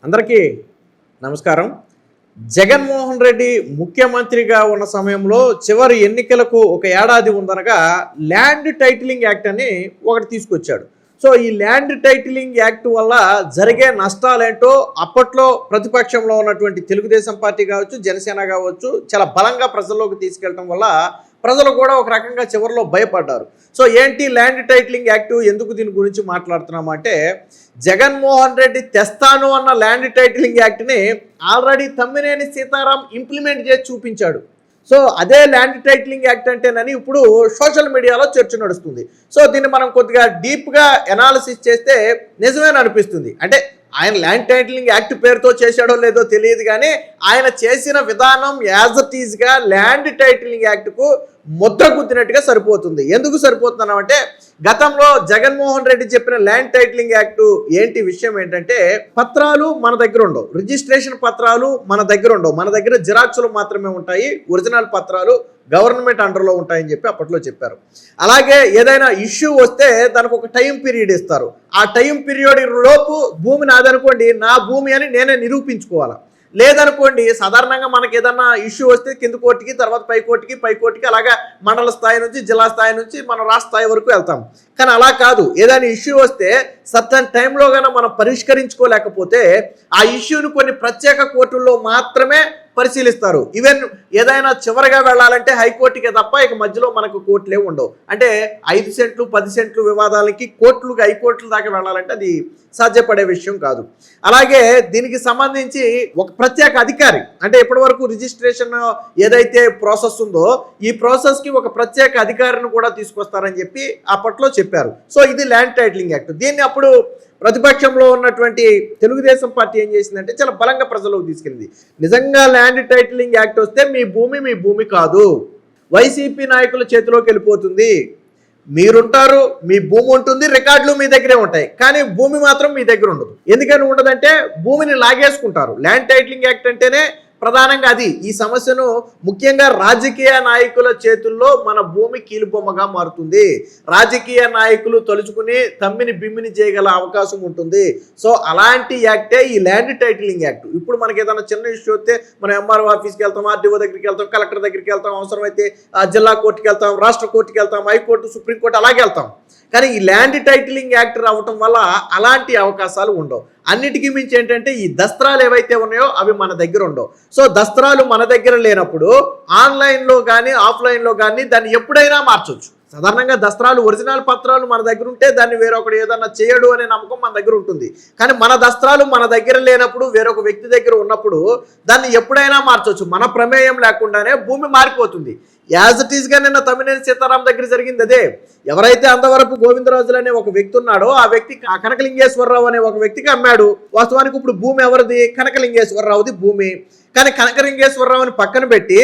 అందరికీ నమస్కారం. జగన్మోహన్ రెడ్డి ముఖ్యమంత్రిగా ఉన్న సమయంలో చివరి ఎన్నికలకు ఒక ఏడాది ఉందనగా ల్యాండ్ టైటిలింగ్ యాక్ట్ అని ఒకటి తీసుకొచ్చాడు. సో ఈ ల్యాండ్ టైటిలింగ్ యాక్ట్ వల్ల జరిగే నష్టాలేంటో అప్పట్లో ప్రతిపక్షంలో ఉన్నటువంటి తెలుగుదేశం పార్టీ కావచ్చు, జనసేన కావచ్చు చాలా బలంగా ప్రజల్లోకి తీసుకెళ్ళడం వల్ల ప్రజలు కూడా ఒక రకంగా చివరిలో భయపడ్డారు. సో ఏంటి ల్యాండ్ టైటిలింగ్ యాక్ట్, ఎందుకు దీని గురించి మాట్లాడుతున్నామంటే జగన్మోహన్ రెడ్డి తెస్తాను అన్న ల్యాండ్ టైటిలింగ్ యాక్ట్ని ఆల్రెడీ తమ్మినేని సీతారాం ఇంప్లిమెంట్ చేసి చూపించాడు. సో అదే ల్యాండ్ టైటిలింగ్ యాక్ట్ అంటేనని ఇప్పుడు సోషల్ మీడియాలో చర్చ నడుస్తుంది. సో దీన్ని మనం కొద్దిగా డీప్గా ఎనాలిసిస్ చేస్తే నిజమేనా అనిపిస్తుంది. అంటే ఆయన ల్యాండ్ టైటిలింగ్ యాక్ట్ పేరుతో చేశాడో లేదో తెలియదు, కానీ ఆయన చేసిన విధానం as it ఈజ్గా land titling యాక్ట్కు Mudra గుద్దినట్టుగా సరిపోతుంది. ఎందుకు సరిపోతున్నామంటే గతంలో జగన్మోహన్ రెడ్డి చెప్పిన ల్యాండ్ టైటిలింగ్ యాక్ట్ ఏంటి విషయం ఏంటంటే పత్రాలు మన దగ్గర ఉండవు, రిజిస్ట్రేషన్ పత్రాలు మన దగ్గర ఉండవు, మన దగ్గర జిరాక్సులు మాత్రమే ఉంటాయి, ఒరిజినల్ పత్రాలు గవర్నమెంట్ అండర్లో ఉంటాయని చెప్పి అప్పట్లో చెప్పారు. అలాగే ఏదైనా ఇష్యూ వస్తే దానికి ఒక టైం పీరియడ్ ఇస్తారు. ఆ టైం పీరియడ్ లోపు భూమి నాదనుకోండి, నా భూమి అని నేనే నిరూపించుకోవాలి. లేదనుకోండి సాధారణంగా మనకి ఏదన్నా ఇష్యూ వస్తే కింద కోర్టుకి, తర్వాత పై కోర్టుకి అలాగా మండల స్థాయి నుంచి జిల్లా స్థాయి నుంచి మనం రాష్ట్ర స్థాయి వరకు వెళ్తాం. కానీ అలా కాదు, ఏదైనా ఇష్యూ వస్తే సర్టన్ టైంలో కన్నా మనం పరిష్కరించుకోలేకపోతే ఆ ఇష్యూని కొన్ని ప్రత్యేక కోర్టుల్లో మాత్రమే పరిశీలిస్తారు. ఈవెన్ ఏదైనా చివరిగా వెళ్ళాలంటే హైకోర్టుకే తప్ప ఇక మధ్యలో మనకు కోర్టులే ఉండవు. అంటే 5 సెంట్లు 10 సెంట్లు వివాదాలకి కోర్టులుగా హైకోర్టుల దాకా వెళ్ళాలంటే అది సాధ్యపడే విషయం కాదు. అలాగే దీనికి సంబంధించి ఒక ప్రత్యేక అధికారి, అంటే ఇప్పటి వరకు రిజిస్ట్రేషన్ ఏదైతే ప్రాసెస్ ఉందో ఈ ప్రాసెస్కి ఒక ప్రత్యేక అధికారిని కూడా తీసుకొస్తారని చెప్పి అప్పట్లో చెప్పారు. సో ఇది ల్యాండ్ టైటిలింగ్ యాక్ట్. దీన్ని అప్పుడు ప్రతిపక్షంలో ఉన్నటువంటి తెలుగుదేశం పార్టీ ఏం చేసిందంటే చాలా బలంగా ప్రజల్లోకి తీసుకెళ్ళింది. నిజంగా ల్యాండ్ టైటిలింగ్ యాక్ట్ వస్తే మీ భూమి కాదు, వైసీపీ నాయకుల చేతిలోకి వెళ్ళిపోతుంది. మీరుంటారు, మీ భూమి ఉంటుంది, రికార్డులు మీ దగ్గరే ఉంటాయి, కానీ భూమి మాత్రం మీ దగ్గర ఉండదు. ఎందుకని ఉండదంటే భూమిని లాగేసుకుంటారు. ల్యాండ్ టైటిలింగ్ యాక్ట్ అంటేనే ప్రధానంగా అది. ఈ సమస్యను ముఖ్యంగా రాజకీయ నాయకుల చేతుల్లో మన భూమి కీలుబొమ్మగా మారుతుంది. రాజకీయ నాయకులు తలుచుకుని తమ్మిని బిమ్మిని చేయగల అవకాశం ఉంటుంది. సో అలాంటి యాక్టే ఈ ల్యాండ్ టైటిలింగ్ యాక్ట్. ఇప్పుడు మనకి ఏదైనా చిన్న ఇష్యూ వస్తే మనం ఎంఆర్ఓ ఆఫీస్కి వెళ్తాం, ఆర్డీఓ దగ్గరికి వెళ్తాం, కలెక్టర్ దగ్గరికి వెళ్తాం, అవసరమైతే జిల్లా కోర్టుకి వెళ్తాం, రాష్ట్ర కోర్టుకి వెళ్తాం, హైకోర్టు, సుప్రీంకోర్టు అలాగే వెళ్తాం. కానీ ఈ ల్యాండ్ టైటిలింగ్ యాక్ట్ రావటం వల్ల అలాంటి అవకాశాలు ఉండవు. అన్నిటికీ మించి ఏంటంటే ఈ దస్త్రాలు ఏవైతే ఉన్నాయో అవి మన దగ్గర ఉండవు. సో దస్త్రాలు మన దగ్గర లేనప్పుడు ఆన్లైన్లో కానీ ఆఫ్లైన్లో కానీ దాన్ని ఎప్పుడైనా మార్చవచ్చు. సాధారణంగా దస్త్రాలు ఒరిజినల్ పత్రాలు మన దగ్గర ఉంటే దాన్ని వేరొకడు ఏదన్నా చేయడు అనే నమ్మకం మన దగ్గర ఉంటుంది. కానీ మన దస్త్రాలు మన దగ్గర లేనప్పుడు, వేరొక వ్యక్తి దగ్గర ఉన్నప్పుడు దాన్ని ఎప్పుడైనా మార్చవచ్చు. మన ప్రమేయం లేకుండానే భూమి మారిపోతుంది. యాజ్ ఇట్ ఈస్గా నిన్న తమ్మినేని సీతారాం దగ్గర జరిగింది అదే. ఎవరైతే అందవరపు గోవిందరాజులు అనే ఒక వ్యక్తి ఉన్నాడో ఆ వ్యక్తి కనకలింగేశ్వరరావు అనే ఒక వ్యక్తికి అమ్మాడు. వాస్తవానికి ఇప్పుడు భూమి ఎవరిది? కనకలింగేశ్వరరావుది భూమి. కానీ కనకలింగేశ్వరరావుని పక్కన పెట్టి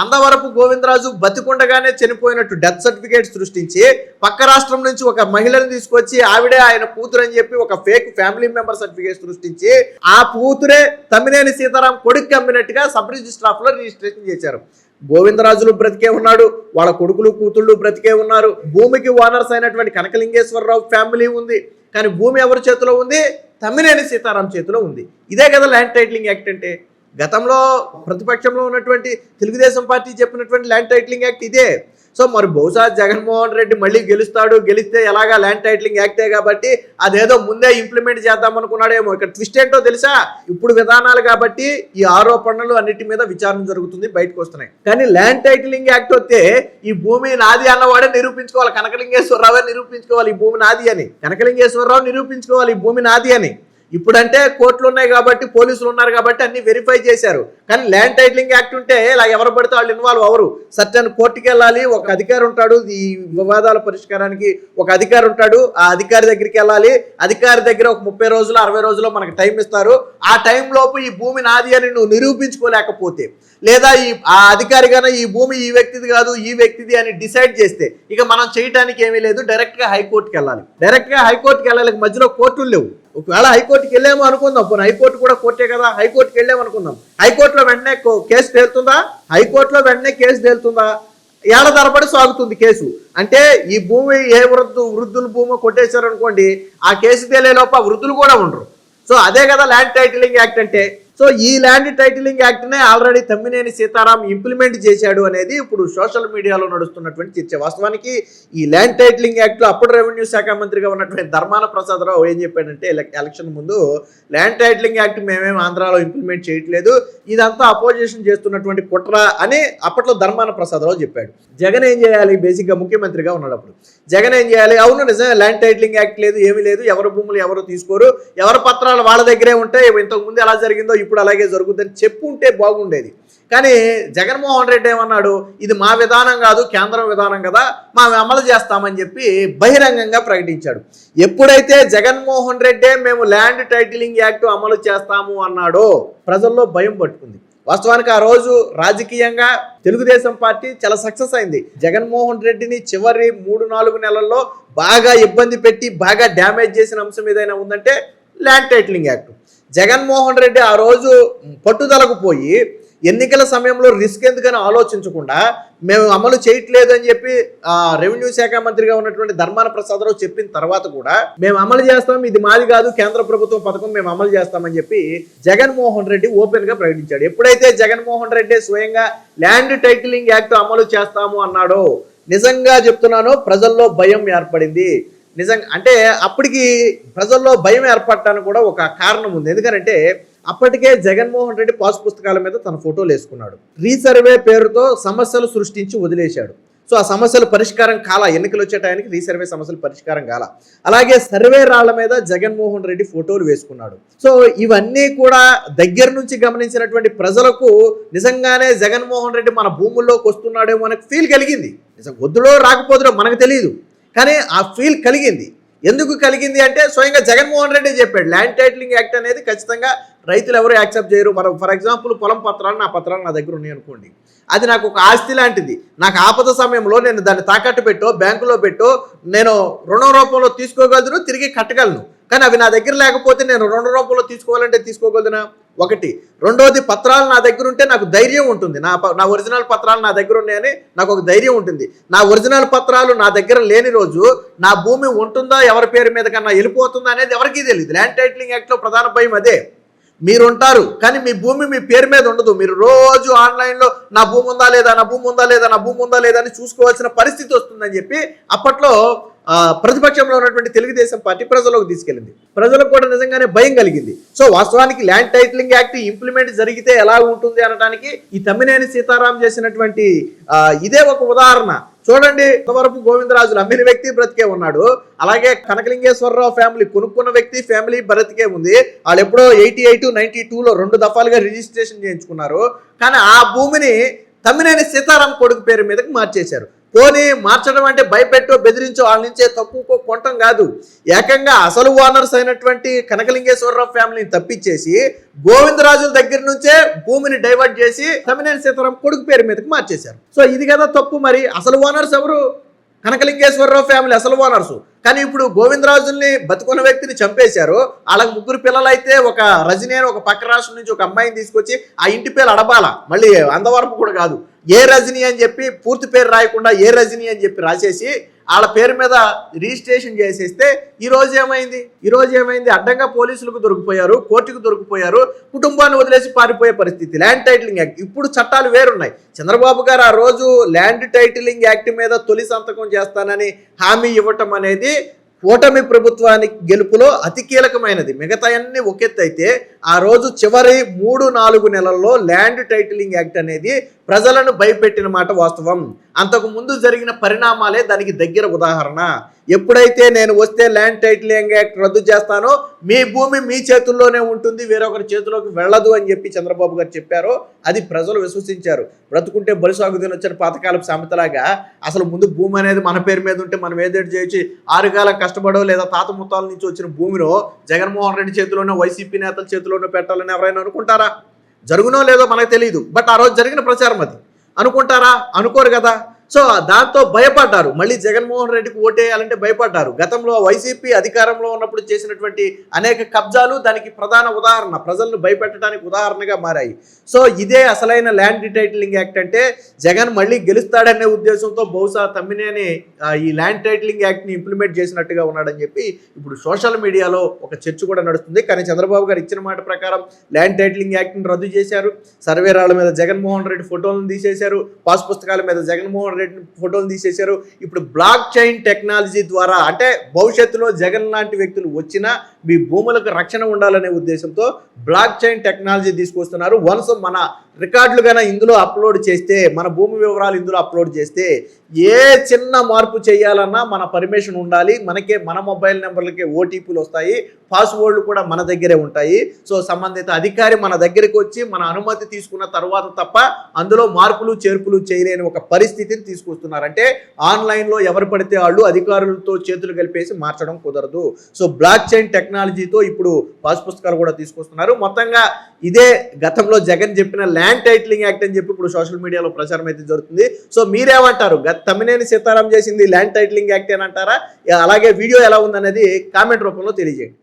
అందవరపు గోవిందరాజు బతికుండగానే చనిపోయినట్టు డెత్ సర్టిఫికేట్ సృష్టించి పక్క రాష్ట్రం నుంచి ఒక మహిళను తీసుకొచ్చి ఆవిడే ఆయన కూతురు అని చెప్పి ఒక ఫేక్ ఫ్యామిలీ మెంబర్ సర్టిఫికేట్ సృష్టించి ఆ కూతురే తమ్మినేని సీతారాం కొడుకు అమ్మినట్టుగా సబ్ రిజిస్టర్ ఆఫ్లో రిజిస్ట్రేషన్ చేశారు. గోవిందరాజులు బ్రతికే ఉన్నాడు, వాళ్ళ కొడుకులు కూతుళ్ళు బ్రతికే ఉన్నారు. భూమికి ఓనర్స్ అయినటువంటి కనకలింగేశ్వరరావు ఫ్యామిలీ ఉంది, కానీ భూమి ఎవరి చేతిలో ఉంది? తమ్మినేని సీతారాం చేతిలో ఉంది. ఇదే కదా ల్యాండ్ టైటిలింగ్ యాక్ట్ అంటే. గతంలో ప్రతిపక్షంలో ఉన్నటువంటి తెలుగుదేశం పార్టీ చెప్పినటువంటి ల్యాండ్ టైటిలింగ్ యాక్ట్ ఇదే. సో మరి బహుశా జగన్మోహన్ రెడ్డి మళ్ళీ గెలుస్తాడు, గెలిస్తే ఎలాగా ల్యాండ్ టైటిలింగ్ యాక్టే కాబట్టి అదేదో ముందే ఇంప్లిమెంట్ చేద్దాం అనుకున్నాడేమో. ఇక్కడ ట్విస్ట్ ఏంటో తెలుసా? ఇప్పుడు విధానాలు కాబట్టి ఈ ఆరోపణలు అన్నిటి మీద విచారణ జరుగుతుంది, బయటకు వస్తున్నాయి. కానీ ల్యాండ్ టైటిలింగ్ యాక్ట్ వస్తే ఈ భూమి నాది అన్నవాడే నిరూపించుకోవాలి. కనకలింగేశ్వరరావే నిరూపించుకోవాలి ఈ భూమి నాది అని. కనకలింగేశ్వరరావు నిరూపించుకోవాలి ఈ భూమి నాది అని. ఇప్పుడంటే కోర్టులు ఉన్నాయి కాబట్టి, పోలీసులు ఉన్నారు కాబట్టి అన్ని వెరిఫై చేశారు. కానీ ల్యాండ్ టైటిలింగ్ యాక్ట్ ఉంటే ఇలా ఎవరు పడితే వాళ్ళు ఇన్వాల్వ్ అవరు. సర్టన్ కోర్టుకి వెళ్ళాలి, ఒక అధికారి ఉంటాడు, ఈ వివాదాల పరిష్కారానికి ఒక అధికారి ఉంటాడు, ఆ అధికారి దగ్గరికి వెళ్ళాలి. అధికారి దగ్గర ఒక 30 రోజులు 60 రోజులు మనకు టైం ఇస్తారు. ఆ టైంలోపు ఈ భూమి నాది అని నువ్వు నిరూపించుకోలేకపోతే, లేదా ఆ అధికారి కన్నా ఈ భూమి ఈ వ్యక్తిది కాదు ఈ వ్యక్తిది అని డిసైడ్ చేస్తే ఇక మనం చేయడానికి ఏమీ లేదు, డైరెక్ట్గా హైకోర్టుకి వెళ్ళాలి. డైరెక్ట్గా హైకోర్టుకి వెళ్ళాలి, మధ్యలో కోర్టులు లేవు. ఒకవేళ హైకోర్టుకి వెళ్ళామో అనుకుందాం, పోనీ హైకోర్టు కూడా కోర్టే కదా, హైకోర్టుకి వెళ్ళామనుకుందాం, హైకోర్టులో వెంటనే కేసు తేలుతుందా? హైకోర్టులో వెంటనే కేసు తేలుతుందా? ఏళ్ల తరబడి సాగుతుంది కేసు. అంటే ఈ భూమి ఏ వృద్ధుల భూమి కొట్టేశారనుకోండి, ఆ కేసు తేలేలోపు ఆ వృద్ధులు కూడా ఉండరు. సో అదే కదా ల్యాండ్ టైటిలింగ్ యాక్ట్ అంటే. సో ఈ ల్యాండ్ టైటిలింగ్ యాక్ట్నే ఆల్రెడీ తమ్మినేని సీతారాం ఇంప్లిమెంట్ చేశాడు అనేది ఇప్పుడు సోషల్ మీడియాలో నడుస్తున్నటువంటి చర్చ. వాస్తవానికి ఈ ల్యాండ్ టైటిలింగ్ యాక్ట్లో అప్పుడు రెవెన్యూ శాఖ మంత్రిగా ఉన్నటువంటి ధర్మాన ప్రసాదరావు ఏం చెప్పాడంటే ఎలక్షన్ ముందు ల్యాండ్ టైటిలింగ్ యాక్ట్ మేమేం ఆంధ్రాలో ఇంప్లిమెంట్ చేయట్లేదు, ఇదంతా అపోజిషన్ చేస్తున్నటువంటి కుట్ర అని అప్పట్లో ధర్మాన ప్రసాదరావు చెప్పాడు. జగన్ ఏం చేయాలి? బేసిక్గా ముఖ్యమంత్రిగా ఉన్నప్పుడు జగన్ ఏం చేయాలి? అవును నిజమే, ల్యాండ్ టైటిలింగ్ యాక్ట్ లేదు, ఏమీ లేదు, ఎవరి భూములు ఎవరు తీసుకోరు, ఎవరి పత్రాలు వాళ్ళ దగ్గరే ఉంటాయి, ఇంతకుముందు ఎలా జరిగిందో ఇప్పుడు అలాగే జరుగుతుందని చెప్పుంటే బాగుండేది. కానీ జగన్మోహన్ రెడ్డి ఏమన్నాడు? ఇది మా విధానం కాదు, కేంద్రం విధానం కదా, మేము అమలు చేస్తామని చెప్పి బహిరంగంగా ప్రకటించాడు. ఎప్పుడైతే జగన్మోహన్ రెడ్డే మేము ల్యాండ్ టైటిలింగ్ యాక్ట్ అమలు చేస్తాము అన్నాడో ప్రజల్లో భయం పట్టుకుంది. వాస్తవానికి ఆ రోజు రాజకీయంగా తెలుగుదేశం పార్టీ చాలా సక్సెస్ అయింది. జగన్మోహన్ రెడ్డిని చివరి 3-4 నెలల్లో బాగా ఇబ్బంది పెట్టి బాగా డ్యామేజ్ చేసిన అంశం ఏదైనా ఉందంటే land titling act. Jaganmohan Reddy ఆ రోజు పట్టుదలకు పోయి ఎన్నికల సమయంలో రిస్క్ ఎందుకని ఆలోచించకుండా మేము అమలు చేయట్లేదు అని చెప్పి రెవెన్యూ శాఖ మంత్రిగా ఉన్నటువంటి ధర్మాన ప్రసాదరావు చెప్పిన తర్వాత కూడా మేము అమలు చేస్తాం, ఇది మాది కాదు, కేంద్ర ప్రభుత్వం పథకం, మేము అమలు చేస్తామని చెప్పి జగన్మోహన్ రెడ్డి ఓపెన్ గా ప్రకటించాడు. ఎప్పుడైతే జగన్మోహన్ రెడ్డి స్వయంగా ల్యాండ్ టైటిలింగ్ యాక్ట్ అమలు చేస్తాము అన్నాడో, నిజంగా చెప్తున్నాను, ప్రజల్లో భయం ఏర్పడింది. నిజంగా అంటే అప్పటికి ప్రజల్లో భయం ఏర్పడటానికి కూడా ఒక కారణం ఉంది. ఎందుకంటే అప్పటికే జగన్మోహన్ రెడ్డి పాస్ పుస్తకాల మీద తన ఫోటోలు వేసుకున్నాడు. రీసర్వే పేరుతో సమస్యలు సృష్టించి వదిలేశాడు. సో ఆ సమస్యలు పరిష్కారం కాల, ఎన్నికలు వచ్చే టైంకి రీసర్వే సమస్యలు పరిష్కారం కాల. అలాగే సర్వే రాళ్ల మీద జగన్మోహన్ రెడ్డి ఫోటోలు వేసుకున్నాడు. సో ఇవన్నీ కూడా దగ్గర నుంచి గమనించినటువంటి ప్రజలకు నిజంగానే జగన్మోహన్ రెడ్డి మన భూముల్లోకి వస్తున్నాడేమో అనే ఫీల్ కలిగింది. నిజం వద్దులో రాకపోదులో మనకు తెలియదు, కానీ ఆ ఫీల్ కలిగింది. ఎందుకు కలిగింది అంటే స్వయంగా జగన్మోహన్ రెడ్డి చెప్పాడు, ల్యాండ్ టైటిలింగ్ యాక్ట్ అనేది ఖచ్చితంగా రైతులు ఎవరు యాక్సెప్ట్ చేయరు. ఫర్ ఎగ్జాంపుల్ పొలం పత్రాలు, నా పత్రాలు నా దగ్గర ఉన్నాయి అనుకోండి, అది నాకు ఒక ఆస్తి లాంటిది. నాకు ఆపద సమయంలో నేను దాన్ని తాకట్టు పెట్టో బ్యాంకులో పెట్టో నేను రుణ రూపంలో తీసుకోగలను, తిరిగి కట్టగలను. కానీ అవి నా దగ్గర లేకపోతే నేను రుణ రూపంలో తీసుకోవాలంటే తీసుకోగలదునా? ఒకటి. రెండోది, పత్రాలు నా దగ్గర ఉంటే నాకు ధైర్యం ఉంటుంది, నా ఒరిజినల్ పత్రాలు నా దగ్గర ఉన్నాయని నాకు ఒక ధైర్యం ఉంటుంది. నా ఒరిజినల్ పత్రాలు నా దగ్గర లేని రోజు నా భూమి ఉంటుందా, ఎవరి పేరు మీద కన్నా వెళ్ళిపోతుందా అనేది ఎవరికీ తెలియదు. ల్యాండ్ టైటిలింగ్ యాక్ట్లో ప్రధాన భయం అదే. మీరు ఉంటారు కానీ మీ భూమి మీ పేరు మీద ఉండదు. మీరు రోజు ఆన్లైన్లో నా భూమి ఉందా లేదా, నా భూమి ఉందా లేదా, నా భూమి ఉందా లేదా అని చూసుకోవాల్సిన పరిస్థితి వస్తుందని చెప్పి అప్పట్లో ప్రతిపక్షంలో ఉన్నటువంటి తెలుగుదేశం పార్టీ ప్రజలకు తీసుకెళ్ళింది. ప్రజలకు కూడా నిజంగానే భయం కలిగింది. సో వాస్తవానికి ల్యాండ్ టైటిలింగ్ యాక్ట్ ఇంప్లిమెంట్ జరిగితే ఎలా ఉంటుంది అనడానికి ఈ తమ్మినేని సీతారాం చేసినటువంటి ఇదే ఒక ఉదాహరణ. చూడండి, ఇంతవరకు గోవిందరాజులు అమ్మిన వ్యక్తి బ్రతికే ఉన్నాడు. అలాగే కనకలింగేశ్వరరావు ఫ్యామిలీ కొనుక్కున్న వ్యక్తి ఫ్యామిలీ బ్రతికే ఉంది. వాళ్ళు ఎప్పుడో 88, 92లో 2 దఫాలుగా రిజిస్ట్రేషన్ చేయించుకున్నారు. కానీ ఆ భూమిని తమ్మినేని సీతారాం కొడుకు పేరు మీదకి మార్చేశారు. పోనీ మార్చడం అంటే భయపెట్టో బెదిరించో వాళ్ళ నుంచే తక్కువ కొనటం కాదు. ఏకంగా అసలు ఓనర్స్ అయినటువంటి కనకలింగేశ్వరరావు ఫ్యామిలీని తప్పించేసి గోవిందరాజుల దగ్గర నుంచే భూమిని డైవర్ట్ చేసి తమ్మినేని సీతారాం కొడుకు పేరు మీదకి మార్చేశారు. సో ఇది కదా తప్పు. మరి అసలు ఓనర్స్ ఎవరు? కనకలింగేశ్వరరావు ఫ్యామిలీ అసలు ఓనర్సు. కానీ ఇప్పుడు గోవిందరాజుల్ని బతుకున్న వ్యక్తిని చంపేశారు. వాళ్ళకి 3 పిల్లలు అయితే ఒక రజనీ అని ఒక పక్క రాష్ట్రం నుంచి ఒక అమ్మాయిని తీసుకొచ్చి ఆ ఇంటి పేరు అడబాల, మళ్ళీ అందవరపు కూడా కాదు, ఏ రజనీ అని చెప్పి పూర్తి పేరు రాయకుండా ఏ రజనీ అని చెప్పి రాసేసి వాళ్ళ పేరు మీద రిజిస్ట్రేషన్ చేసేస్తే ఈరోజు ఏమైంది? అడ్డంగా పోలీసులకు దొరికిపోయారు, కోర్టుకు దొరికిపోయారు, కుటుంబాన్ని వదిలేసి పారిపోయే పరిస్థితి. ల్యాండ్ టైటిలింగ్ యాక్ట్ ఇప్పుడు చట్టాలు వేరున్నాయి. చంద్రబాబు గారు ఆ రోజు ల్యాండ్ టైటిలింగ్ యాక్ట్ మీద తొలి సంతకం చేస్తానని హామీ ఇవ్వటం అనేది కూటమి ప్రభుత్వానికి గెలుపులో అతి కీలకమైనది. మిగతా అన్ని ఒకెత్తైతే ఆ రోజు చివరి 3-4 నెలల్లో ల్యాండ్ టైటిలింగ్ యాక్ట్ అనేది ప్రజలను భయపెట్టిన మాట వాస్తవం. అంతకు ముందు జరిగిన పరిణామాలే దానికి దగ్గర ఉదాహరణ. ఎప్పుడైతే నేను వస్తే ల్యాండ్ టైటిలింగ్ యాక్ట్ రద్దు చేస్తానో మీ భూమి మీ చేతుల్లోనే ఉంటుంది, వేరొకరి చేతిలోకి వెళ్ళదు అని చెప్పి చంద్రబాబు గారు చెప్పారో అది ప్రజలు విశ్వసించారు. బ్రతుకుంటే బలిసాగు తినొచ్చిన పాతకాలపు సామెతలాగా అసలు ముందు భూమి అనేది మన పేరు మీద ఉంటే మనం ఏదేటి చేయొచ్చు, 6 కాలం కష్టపడో లేదా తాత ముత్తాల నుంచి వచ్చిన భూమిలో జగన్మోహన్ రెడ్డి చేతిలోనో వైసీపీ నేతల చేతిలోనో పెట్టాలని ఎవరైనా అనుకుంటారా? జరుగునో లేదో మనకు తెలియదు. బట్ ఆ రోజు జరిగిన ప్రచారం అది. అనుకుంటారా? అనుకోరు కదా. సో దాంతో భయపడ్డారు, మళ్ళీ జగన్మోహన్ రెడ్డికి ఓటేయాలంటే భయపడ్డారు. గతంలో వైసీపీ అధికారంలో ఉన్నప్పుడు చేసినటువంటి అనేక కబ్జాలు దానికి ప్రధాన ఉదాహరణ, ప్రజలను భయపెట్టడానికి ఉదాహరణగా మారాయి. సో ఇదే అసలైన ల్యాండ్ టైటిలింగ్ యాక్ట్ అంటే జగన్ మళ్ళీ గెలుస్తాడనే ఉద్దేశంతో బహుశా తమ్మినేని ఈ ల్యాండ్ టైటిలింగ్ యాక్ట్ని ఇంప్లిమెంట్ చేసినట్టుగా ఉన్నాడని చెప్పి ఇప్పుడు సోషల్ మీడియాలో ఒక చర్చ కూడా నడుస్తుంది. కానీ చంద్రబాబు గారు ఇచ్చిన మాట ప్రకారం ల్యాండ్ టైటిలింగ్ యాక్ట్ని రద్దు చేశారు. సర్వేరాళ్ళ మీద జగన్మోహన్ రెడ్డి ఫోటోలను తీసేశారు, పాస్ పుస్తకాల మీద జగన్మోహన్ రెడ్డి ఫోటోలు తీసేశారు. ఇప్పుడు బ్లాక్ చైన్ టెక్నాలజీ ద్వారా అంటే భవిష్యత్తులో జగన్ లాంటి వ్యక్తులు వచ్చినా మీ భూములకు రక్షణ ఉండాలనే ఉద్దేశంతో బ్లాక్ చైన్ టెక్నాలజీ తీసుకొస్తున్నారు. వన్స్ మన రికార్డులు కన్నా ఇందులో అప్లోడ్ చేస్తే, మన భూమి వివరాలు ఇందులో అప్లోడ్ చేస్తే ఏ చిన్న మార్పు చేయాలన్నా మన పర్మిషన్ ఉండాలి. మన మొబైల్ నెంబర్లకే ఓటీపీలు వస్తాయి, పాస్వర్డ్లు కూడా మన దగ్గరే ఉంటాయి. సో సంబంధిత అధికారి మన దగ్గరికి వచ్చి మన అనుమతి తీసుకున్న తర్వాత తప్ప అందులో మార్పులు చేర్పులు చేయలేని ఒక పరిస్థితిని తీసుకొస్తున్నారంటే ఆన్లైన్లో ఎవరు పడితే వాళ్ళు అధికారులతో చేతులు కలిపేసి మార్చడం కుదరదు. సో బ్లాక్ చైన్ టెక్నాలజీతో ఇప్పుడు పాస్ పుస్తకాలు కూడా తీసుకొస్తున్నారు. మొత్తంగా ఇదే గతంలో జగన్ చెప్పిన ల్యాండ్ టైటిలింగ్ యాక్ట్ అని చెప్పి ఇప్పుడు సోషల్ మీడియాలో ప్రచారం అయితే జరుగుతుంది. సో మీరేమంటారు? తమ్మినేని సీతారాం చేసింది ల్యాండ్ టైటిలింగ్ యాక్ట్ అని అంటారా? అలాగే వీడియో ఎలా ఉందనేది కామెంట్ రూపంలో తెలియజేయండి.